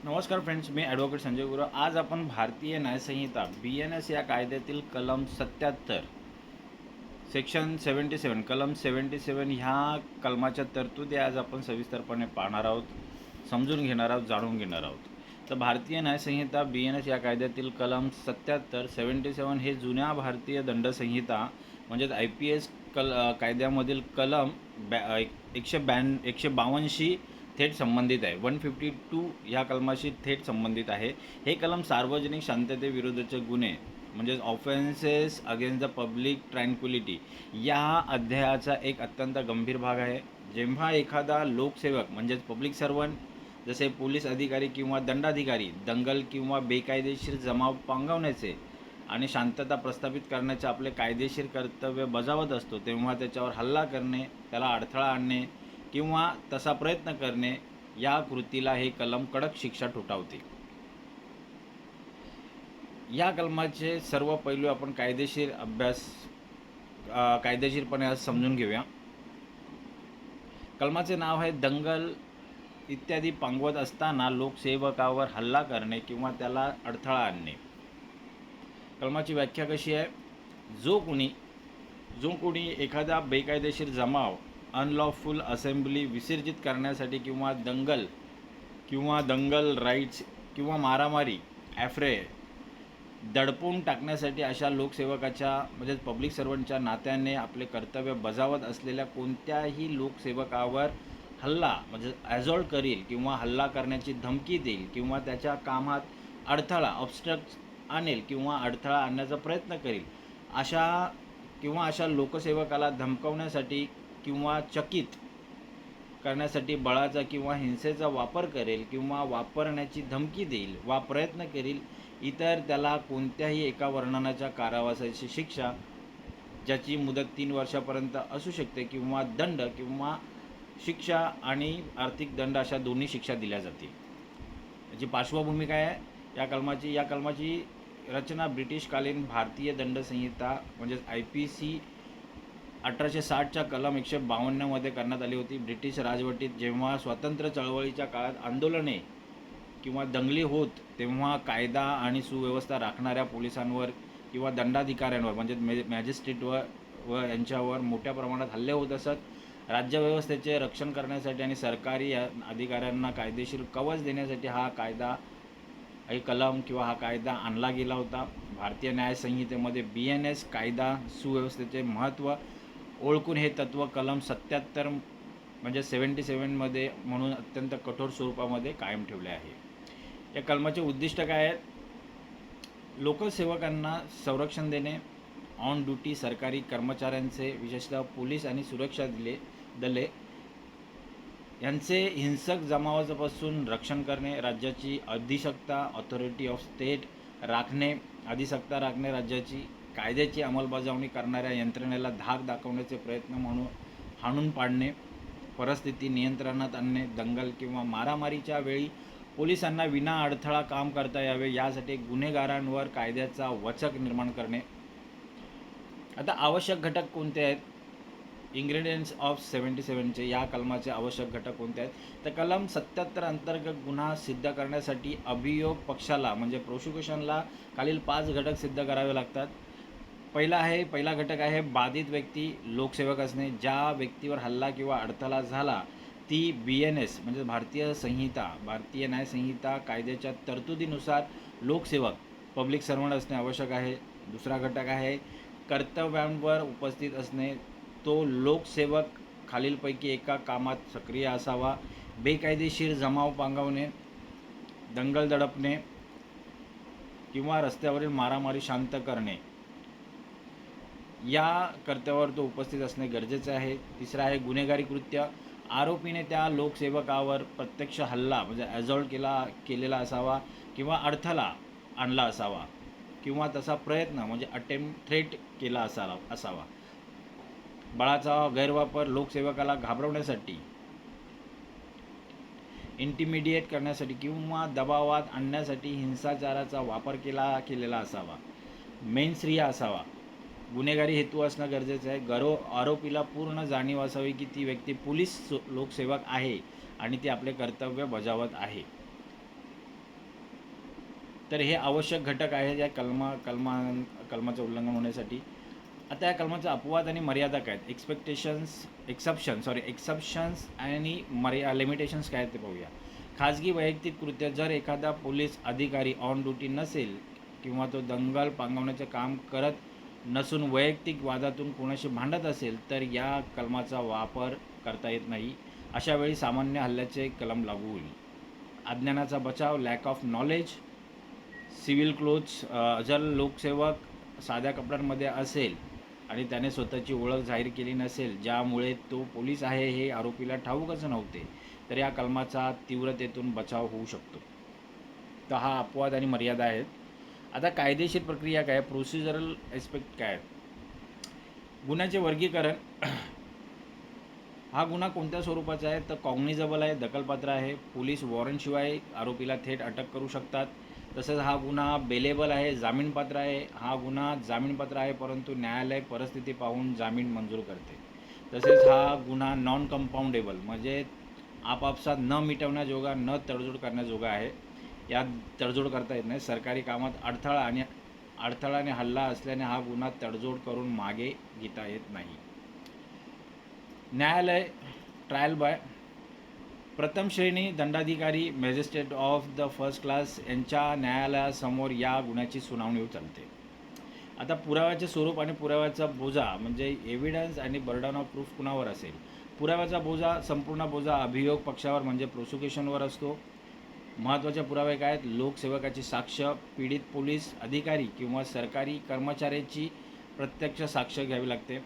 नमस्कार फ्रेंड्स, मी ॲडव्होकेट संजय गुरव. आज आपण भारतीय न्यायसंहिता BNS या कायद्यातील कलम 77 सेक्शन 77 कलम 77 ह्या कलमाच्या तरतुदी आज आपण सविस्तरपणे पाहणार आहोत, समजून घेणार आहोत, जाणून घेणार आहोत. तर भारतीय न्यायसंहिता BNS या कायद्यातील कलम 77 हे जुन्या भारतीय दंडसंहिता म्हणजेच IPS कायद्यामधील कलम 152शी थेट संबंधित आहे. 152 ह्या कलमाशी थेट संबंधित आहे. हे कलम सार्वजनिक शांततेविरुद्धचे गुन्हे म्हणजेच offences against the public tranquillity या अध्यायाचा एक अत्यंत गंभीर भाग आहे. जेव्हा एखादा लोकसेवक म्हणजेच पब्लिक सर्वंट जसे पोलीस अधिकारी किंवा दंडाधिकारी दंगल किंवा बेकायदेशीर जमाव पांगवण्याचे आणि शांतता प्रस्थापित करण्याचे आपले कायदेशीर कर्तव्य बजावत असतो, तेव्हा त्याच्यावर हल्ला करणे, त्याला अडथळा आणणे किंवा तसा प्रयत्न करणे या कृतीला हे कलम कडक शिक्षा ठोठावते. या कलमाचे सर्व पैलू आपण कायदेशीरपणे आज समजून घेऊया. कलमाचे नाव आहे दंगल इत्यादी पांगवत असताना लोकसेवकावर हल्ला करणे किंवा त्याला अडथळा आणणे. कलमाची व्याख्या कशी आहे? जो कोणी एखादा बेकायदेशीर जमाव अनलॉफुल असेंब्ली विसर्जित करण्यासाठी किंवा दंगल राईट्स किंवा मारामारी ॲफ्रे दडपून टाकण्यासाठी अशा लोकसेवकाच्या म्हणजेच पब्लिक सर्वंटच्या नात्याने आपले कर्तव्य बजावत असलेल्या कोणत्याही लोकसेवकावर हल्ला म्हणजे ॲझॉल्ट करील किंवा हल्ला करण्याची धमकी देईल किंवा त्याच्या कामात ऑब्स्ट्रक्ट आणेल किंवा अडथळा आणण्याचा प्रयत्न करील अशा लोकसेवकाला धमकवण्यासाठी किंवा चकित करण्यासाठी बळाचा किंवा हिंसेचा वापर करेल किंवा वापरण्याची धमकी देईल वा प्रयत्न करील, इतर त्याला कोणत्याही एका वर्णनाच्या कारावासाची शिक्षा ज्याची मुदत 3 वर्षापर्यंत असू शकते किंवा दंड किंवा शिक्षा आणि आर्थिक दंड अशा दोन्ही शिक्षा दिल्या जातील. याची पार्श्वभूमी काय आहे? या कलमाची रचना ब्रिटिशकालीन भारतीय दंडसंहिता म्हणजेच IPC 1860च्या कलम 152मध्ये करण्यात आली होती. ब्रिटिश राजवटीत जेव्हा स्वातंत्र्य चळवळीच्या काळात आंदोलने किंवा दंगली होत, तेव्हा कायदा आणि सुव्यवस्था राखणाऱ्या पोलिसांवर किंवा दंडाधिकाऱ्यांवर म्हणजेच मॅजिस्ट्रेटवर यांच्यावर मोठ्या प्रमाणात हल्ले होत असत. राज्यव्यवस्थेचे रक्षण करण्यासाठी आणि सरकारी अधिकाऱ्यांना कायदेशीर कवच देण्यासाठी हा कायदा आणला गेला होता. भारतीय न्यायसंहितेमध्ये BNS कायदा सुव्यवस्थेचे महत्त्व ओळखून हे तत्त्व कलम 77 म्हणजे 77मध्ये म्हणून अत्यंत कठोर स्वरूपामध्ये कायम ठेवले आहे. या कलमाचे उद्दिष्ट काय आहेत? लोकसेवकांना संरक्षण देणे, ऑन ड्युटी सरकारी कर्मचाऱ्यांचे विशेषतः पोलीस आणि सुरक्षा दले यांचे हिंसक जमावापासून रक्षण करणे, राज्याची अधिसत्ता ऑथॉरिटी ऑफ स्टेट अधिसत्ता राखणे, राज्याची कायद्याची अंमलबजावणी करणाऱ्या यंत्रणेला धाक दाखवण्याचे प्रयत्न म्हणून हाणून पाडणे, परिस्थिती नियंत्रणात आणणे, दंगल किंवा मारामारीच्या वेळी पोलिसांना विना अडथळा काम करता यावे यासाठी गुन्हेगारांवर कायद्याचा वचक निर्माण करणे. आता आवश्यक घटक कोणते आहेत? इन्ग्रेडियंट्स ऑफ 77चे या कलमाचे आवश्यक घटक कोणते आहेत? तर कलम 77 अंतर्गत गुन्हा सिद्ध करण्यासाठी अभियोग पक्षाला म्हणजे प्रोसिक्युशनला खालील 5 घटक सिद्ध करावे लागतात. पहिला घटक आहे बाधित व्यक्ती लोकसेवक असणे. ज्या व्यक्तीवर हल्ला किंवा अडथळा झाला ती BNS म्हणजे भारतीय न्यायसंहिता कायद्याच्या तरतुदीनुसार लोकसेवक पब्लिक सर्वंट असणे आवश्यक आहे. दुसरा घटक आहे कर्तव्यांवर उपस्थित असणे. तो लोकसेवक खालीलपैकी एका कामात सक्रिय असावा: बेकायदेशीर जमाव पांगवणे, दंगल दडपणे किंवा रस्त्यावरील मारामारी शांत करणे या कर्तव्यावर तो उपस्थित असणे गरजेचे आहे. तिसरा आहे गुन्हेगारी कृत्य. आरोपीने त्या लोकसेवकावर प्रत्यक्ष हल्ला म्हणजे ॲझॉल्ट केलेला असावा किंवा अडथळा आणला असावा किंवा तसा प्रयत्न म्हणजे थ्रेट केला असावा. बळाचा गैरवापर लोकसेवकाला घाबरवण्यासाठी, इंटिमिडिएट करण्यासाठी किंवा दबावात आणण्यासाठी हिंसाचाराचा वापर केलेला असावा. मेनस्त्रीय असावा. गुन्हेगारी हेतू असणं गरजेचं आहे. आरोपीला पूर्ण जाणीव असावी की ती व्यक्ती पोलीस लोकसेवक आहे आणि ती आपले कर्तव्य बजावत आहे. तर हे आवश्यक घटक आहे या कलमाचं उल्लंघन होण्यासाठी. आता या कलमाचा अपवाद आणि मर्यादा काय आहेत, एक्सेप्शन्स आणि लिमिटेशन्स काय आहेत ते पाहूया. खाजगी वैयक्तिक कृत्य, जर एखादा पोलीस अधिकारी ऑन ड्युटी नसेल किंवा तो दंगल पांगवण्याचे काम करत नसून वैयक्तिक वादातून कोणाशी भांडत असेल तर या कलमाचा वापर करता येत नाही. अशा वेळी सामान्य हल्ल्याचे कलम लागू होईल. अज्ञानाचा बचाव, lack of knowledge, civil clothes, जर लोकसेवक साध्या कपड्यांमध्ये असेल आणि त्याने स्वतःची ओळख जाहीर केली नसेल ज्यामुळे तो पोलीस आहे हे आरोपीला ठाऊकच नव्हते, तर या कलमाचा तीव्रतेतून बचाव होऊ शकतो. तर हा अपवाद आणि मर्यादा आहेत. आता कायदेशीर प्रक्रिया काय, प्रोसिजरल एस्पेक्ट काय आहेत. गुन्ह्याचे वर्गीकरण. हा गुन्हा कोणत्या स्वरूपाचा आहे तर कॉग्निजेबल आहे, दखलपात्र आहे. पोलीस वॉरंटशिवाय आरोपीला थेट अटक करू शकतात. तसंच हा गुन्हा बेलेबल आहे, जामीनपात्र आहे. हा गुन्हा जामीनपात्र आहे परंतु न्यायालय परिस्थिती पाहून जामीन मंजूर करते. तसेच हा गुन्हा नॉन कंपाऊंडेबल म्हणजे आपापसात न मिटवण्याजोगा, न तडजोड करण्याजोगा आहे. यात तडजोड करता येत नाही. सरकारी कामात अडथळा आणि हल्ला असल्याने हा गुन्हा तडजोड करून मागे घेता येत नाही. न्यायालय, ट्रायल बाय प्रथम श्रेणी दंडाधिकारी, magistrate of the first class यांच्या न्यायालयासमोर या गुन्ह्याची सुनावणी चालते. आता पुराव्याचे स्वरूप आणि पुराव्याचा बोजा म्हणजे एव्हिडन्स आणि बर्डन ऑफ प्रूफ कुणावर असेल. पुराव्याचा बोजा, संपूर्ण बोजा अभियोग पक्षावर म्हणजे प्रोसिक्युशनवर असतो. महत्त्वाचे पुरावे काय आहेत, लोकसेवकाची साक्ष, पीडित पोलीस अधिकारी किंवा सरकारी कर्मचाऱ्याची प्रत्यक्ष साक्ष घ्यावी लागते.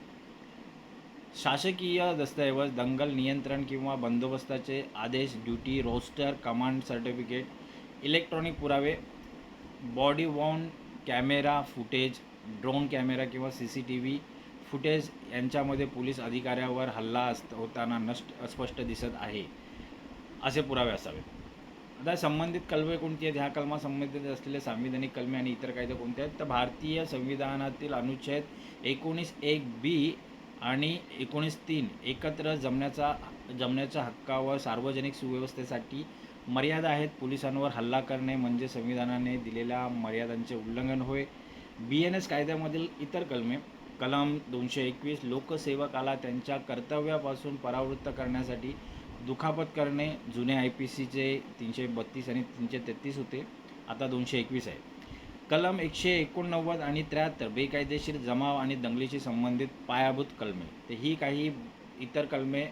शासकीय दस्तऐवज, दंगल नियंत्रण किंवा बंदोबस्ताचे आदेश, duty roster, command certificate, electronic पुरावे, body worn camera footage, drone camera किंवा CCTV फुटेज यांच्यामध्ये पोलीस अधिकाऱ्यावर हल्ला होताना अस्पष्ट दिसत आहे असे पुरावे असावेत. आता संबंधित कलमे कोणती आहेत, ह्या कलमा संबंधित असलेले सांविधानिक कलमे आणि इतर कायदे कोणते आहेत तर भारतीय संविधानातील अनुच्छेद 19(1)(b) आणि 19(3) एकत्र जमण्याच्या हक्कावर सार्वजनिक सुव्यवस्थेसाठी मर्यादा आहेत. पोलिसांवर हल्ला करणे म्हणजे संविधानाने दिलेल्या मर्यादांचे उल्लंघन होय. BNS कायद्यामधील इतर कलमे, कलम 221 लोकसेवकाला त्यांच्या कर्तव्यापासून परावृत्त करण्यासाठी दुखापत करणे, जुने IPCचे 332 आणि 333 होते, आता 221 आहे. कलम 189 आणि 73 बेकायदेशीर जमाव आणि दंगलीशी संबंधित पायाभूत कलमे. तर ही काही इतर कलमे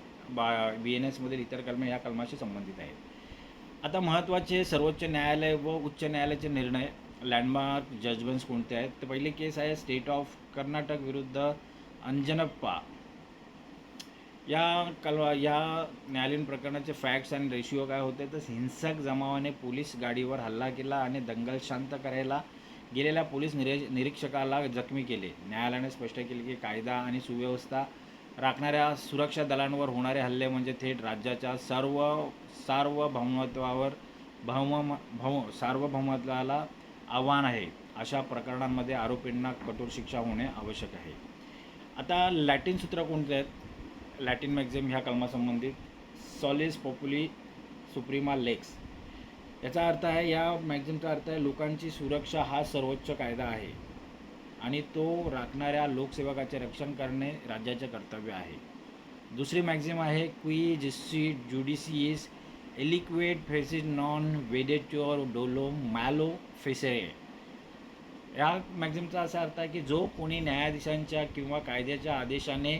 BNS मधील इतर कलमे या कलमाशी संबंधित आहेत. आता महत्त्वाचे सर्वोच्च न्यायालय व उच्च न्यायालयाचे निर्णय, लँडमार्क जजमेंट्स कोणते आहेत तर पहिली केस आहे स्टेट ऑफ कर्नाटक विरुद्ध अंजनप्पा. या न्यायालयीन प्रकरणाचे फॅक्ट्स आणि रेशिओ काय होते तर हिंसक जमावाने पोलीस गाडीवर हल्ला केला आणि दंगल शांत करायला गेलेल्या पोलीस निरीक्षकाला जखमी केले. न्यायालयाने स्पष्ट केले की कायदा आणि सुव्यवस्था राखणाऱ्या सुरक्षा दलांवर होणारे हल्ले म्हणजे थेट राज्याच्या सार्वभौमत्वाला आव्हान आहे. अशा प्रकरणांमध्ये आरोपींना कठोर शिक्षा होणे आवश्यक आहे. आता लॅटिन सूत्र कोणते आहेत, लॅटिन मॅक्झिम ह्या कलमासंबंधित सॉलिस पॉप्युली सुप्रीमा लेक्स. याचा अर्थ आहे, या मॅक्झिमचा अर्थ आहे लोकांची सुरक्षा हा सर्वोच्च कायदा आहे आणि तो राखणाऱ्या लोकसेवकाचे रक्षण करणे राज्याचे कर्तव्य आहे. दुसरी मॅक्झिम आहे क्वी ज्युडिशियस एलिक्वेट फेसिस नॉन वेडेट्युअर डोलो मॅलो फेसेरे. या मॅक्झिमचा असा अर्थ आहे की जो कोणी न्यायाधीशांच्या किंवा कायद्याच्या आदेशाने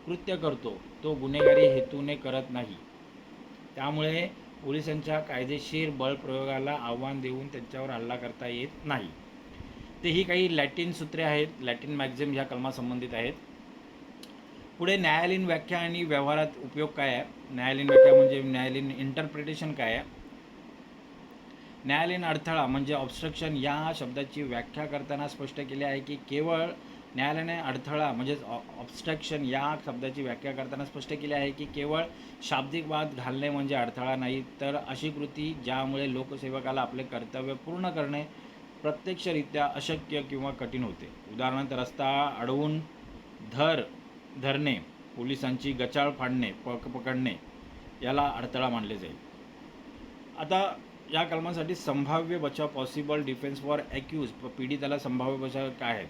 कृत्य करतो तो गुन्हेगारी हेतूने करत नाही. त्यामुळे पोलिसांच्या कायदेशीर बळप्रयोगाला आव्हान देऊन त्यांच्यावर हल्ला करता येत नाही. ते ही काही लॅटिन सूत्रे आहेत, लॅटिन मॅक्झिम ह्या कलमासंबंधित आहेत. पुढे न्यायालयीन व्याख्या आणि व्यवहारात उपयोग काय आहे. न्यायालयीन व्याख्या म्हणजे न्यायालयीन इंटरप्रिटेशन काय आहे. न्यायालयीन अडथळा म्हणजे ऑब्स्ट्रक्शन या शब्दाची व्याख्या करताना स्पष्ट केले आहे की केवळ न्यायालयाने अडथळा म्हणजेच ऑब्स्ट्रक्शन या शब्दाची व्याख्या करताना स्पष्ट केले आहे की केवळ शाब्दिक वाद घालणे म्हणजे अडथळा नाही, तर अशी कृती ज्यामुळे लोकसेवकाला आपले कर्तव्य पूर्ण करणे प्रत्यक्षरित्या अशक्य किंवा कठीण होते. उदाहरणार्थ रस्ता अडवून धरणे, पोलिसांची गचाळ फाडणे, पकडणे याला अडथळा मानले जाईल. आता या कलमासाठी संभाव्य बचाव पॉसिबल डिफेन्स फॉर ॲक्यूज पीडिताला संभाव्य बचाव काय आहेत?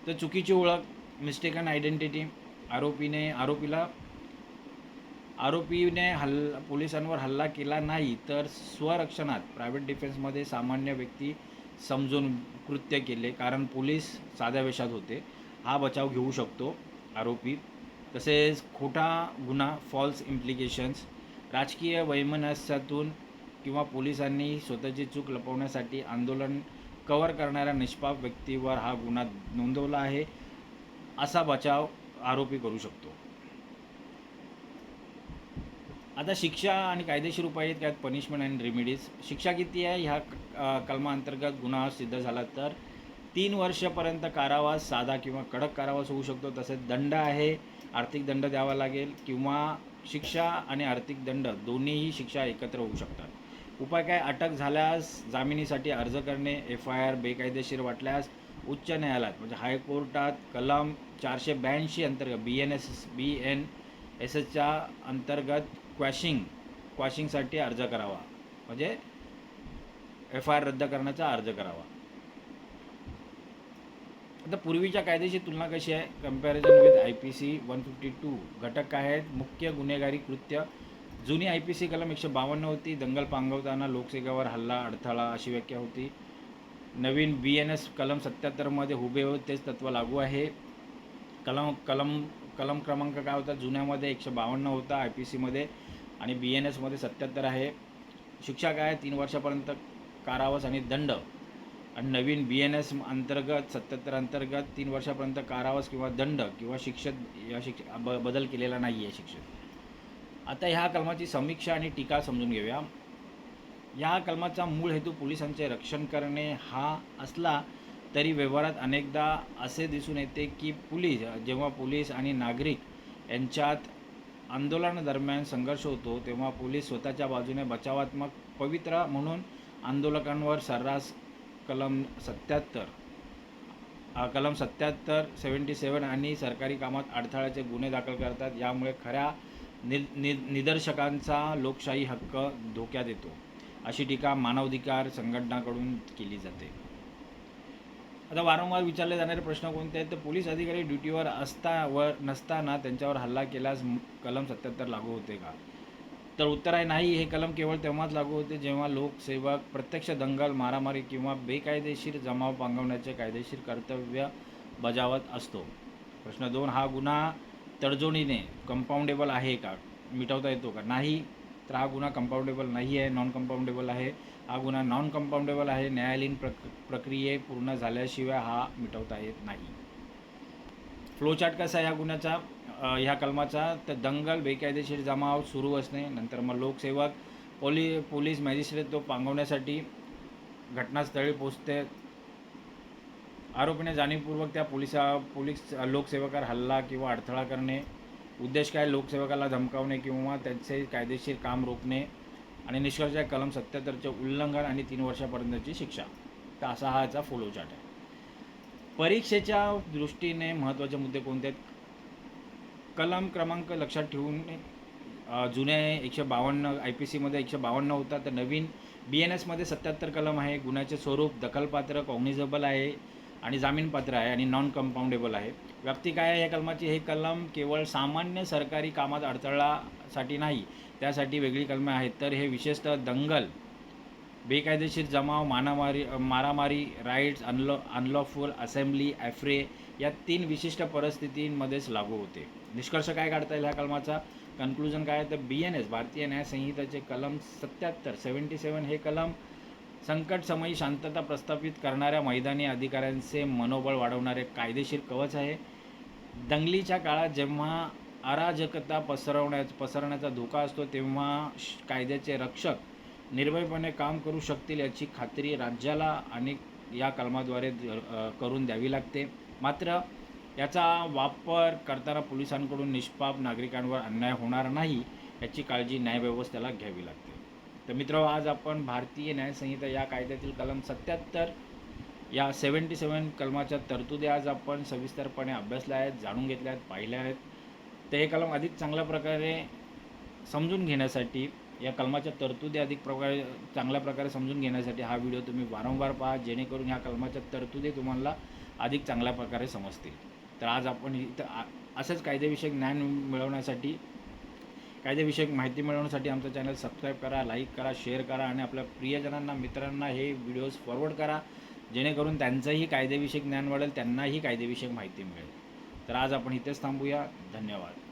तर चुकीची ओळख, मिस्टेकन आयडेंटिटी, आरोपीने पोलिसांवर हल्ला केला नाही तर स्वरक्षणात प्रायव्हेट डिफेन्समध्ये सामान्य व्यक्ती समजून कृत्य केले कारण पोलीस साध्या वेशात होते, हा बचाव घेऊ शकतो आरोपी. तसेच खोटा गुन्हा फॉल्स इम्प्लिकेशन्स, राजकीय वैमनस्यातून किंवा पोलिसांनी स्वतःची चूक लपवण्यासाठी आंदोलन कव्हर करणाऱ्या निष्पाप व्यक्तीवर हा गुन्हा नोंदवला आहे, असा बचाव आरोपी करू शकतो. आता शिक्षा आणि कायदेशीर उपाय आहेत, त्यात पनिशमेंट अँड रेमेडीज. शिक्षा किती आहे ह्या कलमाअंतर्गत गुन्हा सिद्ध झाला तर 3 वर्षापर्यंत कारावास, साधा किंवा कडक कारावास होऊ शकतो. तसेच दंड आहे, आर्थिक दंड द्यावा लागेल किंवा शिक्षा आणि आर्थिक दंड दोन्हीही शिक्षा एकत्र होऊ शकतात. उपाय काय? अटक झाल्यास जामिनीसाठी अर्ज करणे, FIR बेकायदेशीर वाटल्यास उच्च न्यायालयात म्हणजे हायकोर्टात कलम 482 अंतर्गत BNSSच्या अंतर्गत क्वॅशिंगसाठी अर्ज करावा, म्हणजे FIR रद्द करण्याचा अर्ज करावा. आता पूर्वीच्या कायद्याची तुलना कशी आहे? Comparison with IPC 152. घटक काय आहेत? मुख्य गुन्हेगारी कृत्य. जुनी IPC कलम 152 होती, दंगल पांगवताना लोकसेवेवर हल्ला, अडथळा अशी व्याख्या होती. नवीन BNS कलम 77मध्ये हुबेहूब तेच तत्त्व लागू आहे. कलम क्रमांक काय होता? जुन्यामध्ये 152 होता IPCमध्ये आणि BNSमध्ये 77 आहे. शिक्षा काय? 3 वर्षापर्यंत कारावास आणि दंड. आणि नवीन BNS अंतर्गत 77 अंतर्गत 3 वर्षापर्यंत कारावास किंवा दंड किंवा बदल केलेला नाही आहे शिक्षेत. आता ह्या कलमाची समीक्षा आणि टीका समजून घेऊया. या कलमाचा मूळ हेतू पोलिसांचे रक्षण करणे हा असला तरी व्यवहारात अनेकदा असे दिसून येते की जेव्हा पोलीस आणि नागरिक यांच्यात आंदोलनादरम्यान संघर्ष होतो तेव्हा पोलीस स्वतःच्या बाजूने बचावात्मक पवित्रा म्हणून आंदोलकांवर सर्रास कलम 77, 77 आणि सरकारी कामात अडथळ्याचे गुन्हे दाखल करतात. यामुळे खऱ्या निदर्शकांचा लोकशाही हक्क धोक्यात येतो, अशी टीका मानवाधिकार संघटनांकडून केली जाते. आता वारंवार विचारले जाणारे प्रश्न कोणते आहेत? तर पोलीस अधिकारी ड्युटीवर नसताना त्यांच्यावर हल्ला केल्यास कलम 77 लागू होते का? तर उत्तर आहे नाही. हे कलम केवळ तेव्हाच लागू होते जेव्हा लोकसेवक प्रत्यक्ष दंगल, मारामारी किंवा बेकायदेशीर जमाव पांगवण्याचे कायदेशीर कर्तव्य बजावत असतो. प्रश्न 2, हा गुन्हा तडजोडीने कंपाऊंडेबल आहे का? मिटवता येतो का? नाही. तर हा गुन्हा कंपाऊंडेबल नाही आहे, नॉन कंपाऊंडेबल आहे. हा गुन्हा नॉन कंपाऊंडेबल आहे. न्यायालयीन प्रक्रिये पूर्ण झाल्याशिवाय हा मिटवता येत नाही. फ्लोचार्ट कसा आहे ह्या गुन्ह्याचा, ह्या कलमाचा? तर दंगल, बेकायदेशीर जमाव सुरू असणे, नंतर मग लोकसेवक, पोलीस मॅजिस्ट्रेट तो पांगवण्यासाठी घटनास्थळी पोचते, आरोपीने जाणीवपूर्वक त्या पोलीस लोकसेवकावर हल्ला किंवा अडथळा करणे, उद्देश काय? लोकसेवकाला धमकावणे किंवा त्यांचे कायदेशीर काम रोखणे, आणि निष्कर्ष कलम 77चे उल्लंघन आणि 3 वर्षापर्यंतची शिक्षा. तर असा हा याचा फ्लोचार्ट आहे. परीक्षेच्या दृष्टीने महत्त्वाचे मुद्दे कोणते आहेत? कलम क्रमांक लक्षात ठेवून जुने 152 IPCमध्ये 152 होता, तर नवीन BNSमध्ये 77 कलम आहे. गुन्ह्याचे स्वरूप दखलपात्र, कॉग्निझेबल आहे आणि जामीनपात्र आहे आणि नॉन कंपाऊंडेबल आहे. व्याप्ती काय आहे या कलमाची? हे कलम केवळ सामान्य सरकारी कामात अडथळासाठी नाही, त्यासाठी वेगळी कलमे आहेत. तर हे विशेषतः दंगल, बेकायदेशीर जमाव, मारामारी, राईट्स, अनलॉफुल असेंब्ली, ॲफ्रे या 3 विशिष्ट परिस्थितींमध्येच लागू होते. निष्कर्ष काय काढता येईल ह्या कलमाचा? कन्क्लुजन काय आहे? तर BNS भारतीय न्याय संहिताचे कलम 77 हे कलम संकटसमयी शांतता प्रस्थापित करणाऱ्या मैदानी अधिकाऱ्यांचे मनोबळ वाढवणारे कायदेशीर कवच आहे. दंगलीच्या काळात जेव्हा अराजकता पसरण्याचा धोका असतो तेव्हा कायद्याचे रक्षक निर्भयपणे काम करू शकतील याची खात्री राज्याला आणि या कलमाद्वारे करून द्यावी लागते. मात्र याचा वापर करताना पोलिसांकडून निष्पाप नागरिकांवर अन्याय होणार नाही याची काळजी न्यायव्यवस्थेला घ्यावी लागते. तर मित्रांनो, आज आपण भारतीय न्यायसंहिता या कायद्यातील कलम 77 या 77 कलमाच्या तरतुदी आज आपण सविस्तरपणे अभ्यासल्या आहेत, जाणून घेतल्या आहेत, पाहिल्या आहेत. तर हे कलम अधिक चांगल्या प्रकारे समजून घेण्यासाठी या कलमाच्या तरतुदी चांगल्या प्रकारे समजून घेण्यासाठी हा व्हिडिओ तुम्ही वारंवार पहा, जेणेकरून ह्या कलमाच्या तरतुदी तुम्हाला अधिक चांगल्या प्रकारे समजतील. तर आज आपण इथं असंच कायदेविषयक ज्ञान मिळवण्यासाठी, कायदेविषयक माहिती मिळवण्यासाठी आमचं चॅनल सबस्क्राईब करा, लाईक करा, शेअर करा आणि आपल्या प्रियजनांना, मित्रांना हे व्हिडिओज फॉरवर्ड करा, जेणेकरून त्यांचंही कायदेविषयक ज्ञान वाढेल, त्यांनाही कायदेविषयक माहिती मिळेल. तर आज आपण इथेच थांबूया. धन्यवाद.